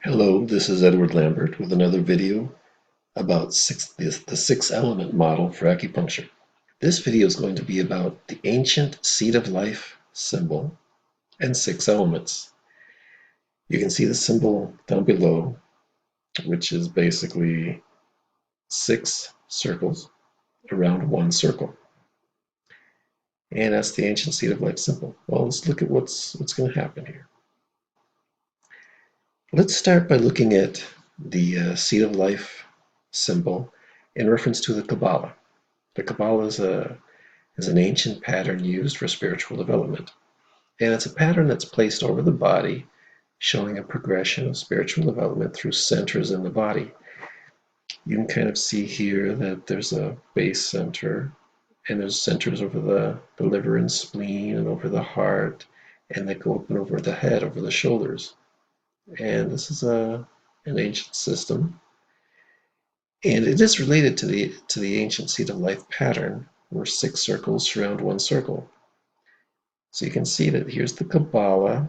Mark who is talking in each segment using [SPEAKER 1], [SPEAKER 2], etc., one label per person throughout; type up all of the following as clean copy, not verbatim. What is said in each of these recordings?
[SPEAKER 1] Hello, this is Edward Lambert with another video about the six element model for acupuncture. This video is going to be about the ancient seed of life symbol and six elements. You can see the symbol down below, which is basically six circles around one circle. And that's the ancient seed of life symbol. Well, let's look at what's going to happen here. Let's start by looking at the seed of life symbol in reference to the Kabbalah. The Kabbalah is an ancient pattern used for spiritual development. And it's a pattern that's placed over the body, showing a progression of spiritual development through centers in the body. You can kind of see here that there's a base center, and there's centers over the liver and spleen, and over the heart, and they go up and over the head, over the shoulders. And this is an ancient system. And it is related to the ancient seed of life pattern, where six circles surround one circle. So you can see that here's the Kabbalah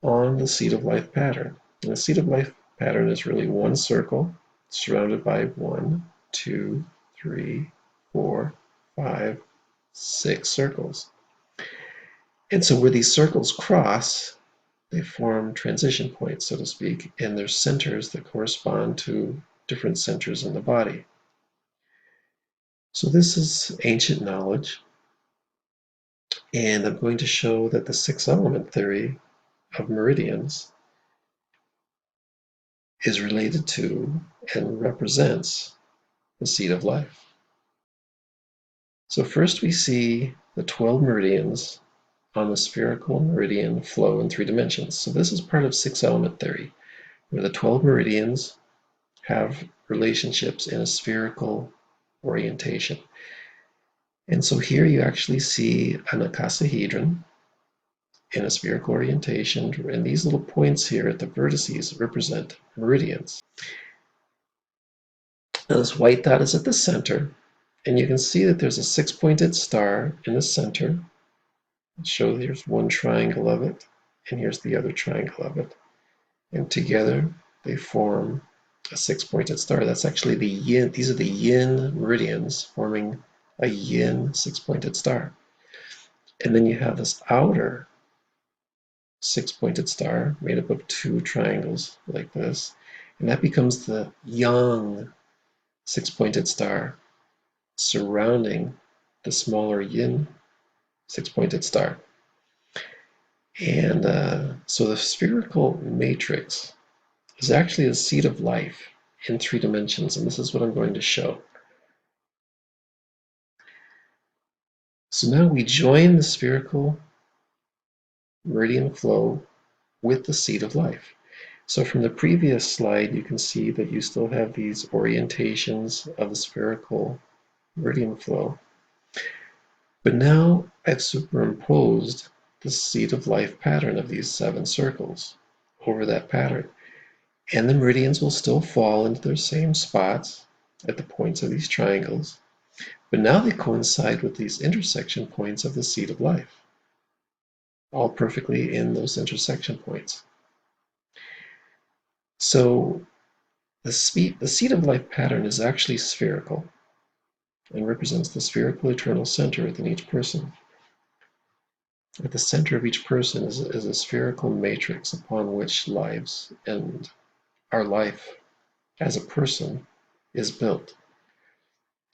[SPEAKER 1] on the seed of life pattern. And the seed of life pattern is really one circle surrounded by 1, 2, 3, 4, 5, 6 circles. And so where these circles cross, they form transition points, so to speak, and there's centers that correspond to different centers in the body. So this is ancient knowledge, and I'm going to show that the six element theory of meridians is related to and represents the seed of life. So first we see the 12 meridians on the spherical meridian flow in 3 dimensions. So this is part of six element theory, where the 12 meridians have relationships in a spherical orientation. And so here you actually see an icosahedron in a spherical orientation, and these little points here at the vertices represent meridians. Now this white dot is at the center, and you can see that there's a six-pointed star in the center. So there's one triangle of it, and here's the other triangle of it. And together they form a six-pointed star. That's actually the yin. These are the yin meridians forming a yin six-pointed star. And then you have this outer six-pointed star made up of 2 triangles like this, and that becomes the yang six-pointed star surrounding the smaller yin six-pointed star. And so the spherical matrix is actually the seed of life in 3 dimensions, and this is what I'm going to show. So now we join the spherical meridian flow with the seed of life. So from the previous slide, you can see that you still have these orientations of the spherical meridian flow. But now I've superimposed the seed of life pattern of these 7 circles over that pattern. And the meridians will still fall into their same spots at the points of these triangles. But now they coincide with these intersection points of the seed of life, all perfectly in those intersection points. So the seed of life pattern is actually spherical and represents the spherical eternal center within each person. At the center of each person is a spherical matrix upon which lives and our life as a person is built.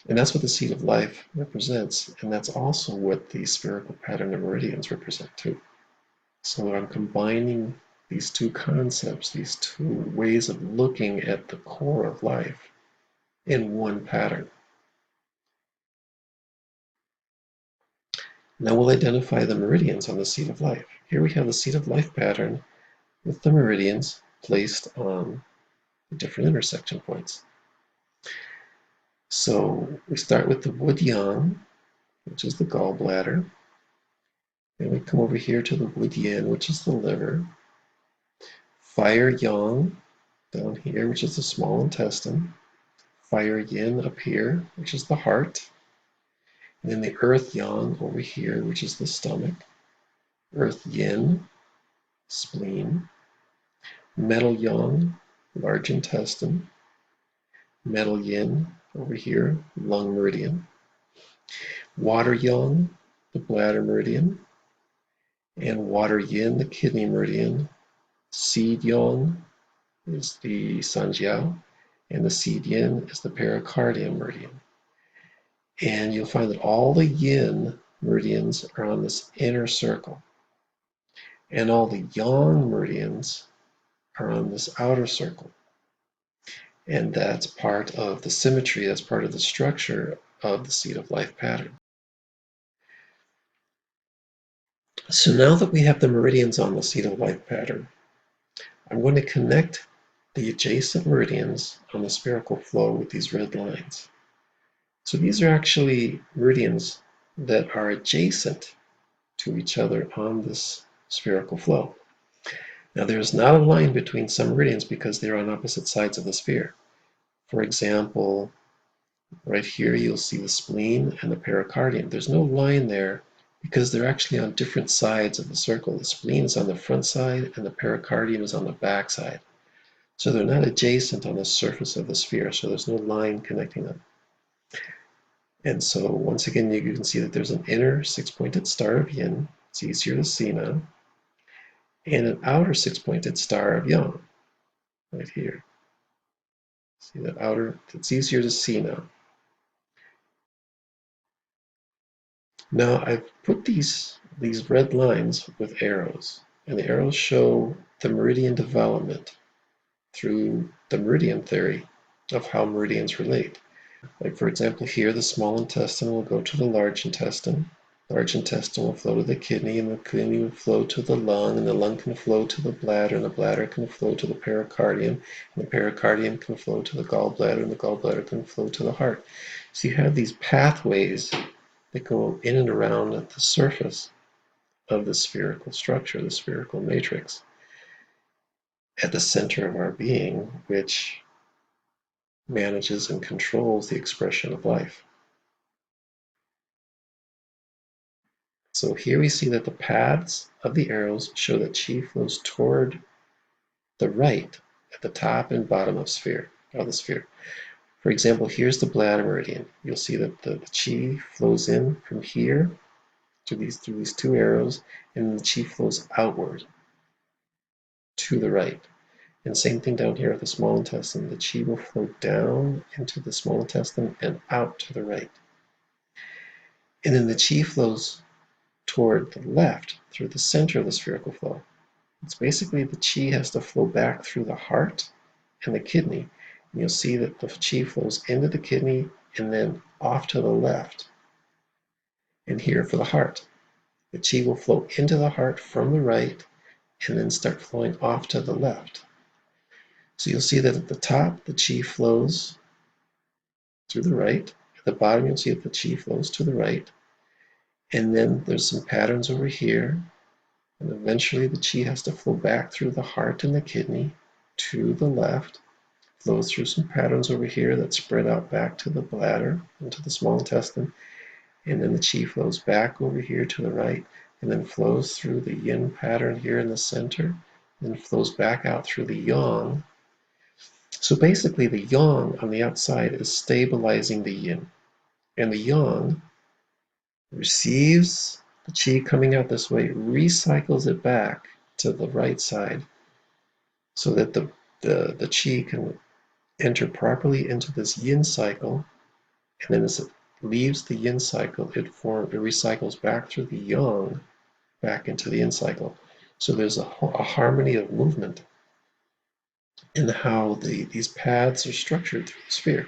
[SPEAKER 1] And that's what the seed of life represents, and that's also what the spherical pattern of meridians represent too. So I'm combining these 2 concepts, these 2 ways of looking at the core of life in one pattern. Now we'll identify the meridians on the seed of life. Here we have the seed of life pattern with the meridians placed on the different intersection points. So we start with the wood yang, which is the gallbladder. And we come over here to the wood yin, which is the liver. Fire yang down here, which is the small intestine. Fire yin up here, which is the heart. And then the earth yang over here, which is the stomach. Earth yin, spleen. Metal yang, large intestine. Metal yin over here, lung meridian. Water yang, the bladder meridian. And water yin, the kidney meridian. Seed yang is the sanjiao, and the seed yin is the pericardium meridian. And you'll find that all the yin meridians are on this inner circle, and all the yang meridians are on this outer circle. And that's part of the symmetry, that's part of the structure of the seed of life pattern. So now that we have the meridians on the seed of life pattern, I'm going to connect the adjacent meridians on the spherical flow with these red lines. So these are actually meridians that are adjacent to each other on this spherical flow. Now there's not a line between some meridians because they're on opposite sides of the sphere. For example, right here you'll see the spleen and the pericardium. There's no line there because they're actually on different sides of the circle. The spleen is on the front side and the pericardium is on the back side. So they're not adjacent on the surface of the sphere, so there's no line connecting them. And so once again, you can see that there's an inner six-pointed star of yin, it's easier to see now, and an outer six-pointed star of yang, right here. See that outer, it's easier to see now. Now I've put these red lines with arrows, and the arrows show the meridian development through the meridian theory of how meridians relate. Like for example here, the small intestine will go to the large intestine. Large intestine will flow to the kidney, and the kidney will flow to the lung, and the lung can flow to the bladder, and the bladder can flow to the pericardium, and the pericardium can flow to the gallbladder, and the gallbladder can flow to the heart. So you have these pathways that go in and around at the surface of the spherical structure, the spherical matrix, at the center of our being, which manages and controls the expression of life. So here we see that the paths of the arrows show that chi flows toward the right at the top and bottom of the sphere. For example, here's the bladder meridian. You'll see that the chi flows in from here through these two arrows, and the chi flows outward to the right. And same thing down here at the small intestine. The chi will flow down into the small intestine and out to the right. And then the chi flows toward the left through the center of the spherical flow. It's basically the chi has to flow back through the heart and the kidney. And you'll see that the chi flows into the kidney and then off to the left. And here for the heart, the chi will flow into the heart from the right and then start flowing off to the left. So you'll see that at the top, the chi flows to the right. At the bottom, you'll see that the chi flows to the right. And then there's some patterns over here. And eventually the chi has to flow back through the heart and the kidney to the left, flows through some patterns over here that spread out back to the bladder into the small intestine, and then the chi flows back over here to the right, and then flows through the yin pattern here in the center, and flows back out through the yang. So basically the yang on the outside is stabilizing the yin, and the yang receives the chi coming out this way, recycles it back to the right side so that the chi can enter properly into this yin cycle, and then as it leaves the yin cycle, it recycles back through the yang back into the yin cycle. So there's a harmony of movement in how these paths are structured through the sphere.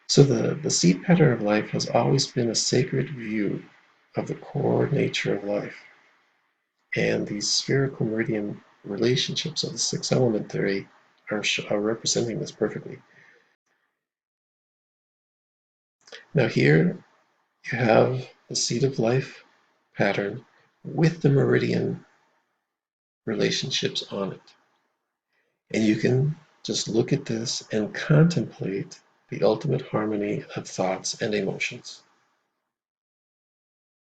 [SPEAKER 1] So the seed pattern of life has always been a sacred view of the core nature of life. And these spherical meridian relationships of the six element theory are representing this perfectly. Now here you have the seed of life pattern with the meridian relationships on it. And you can just look at this and contemplate the ultimate harmony of thoughts and emotions.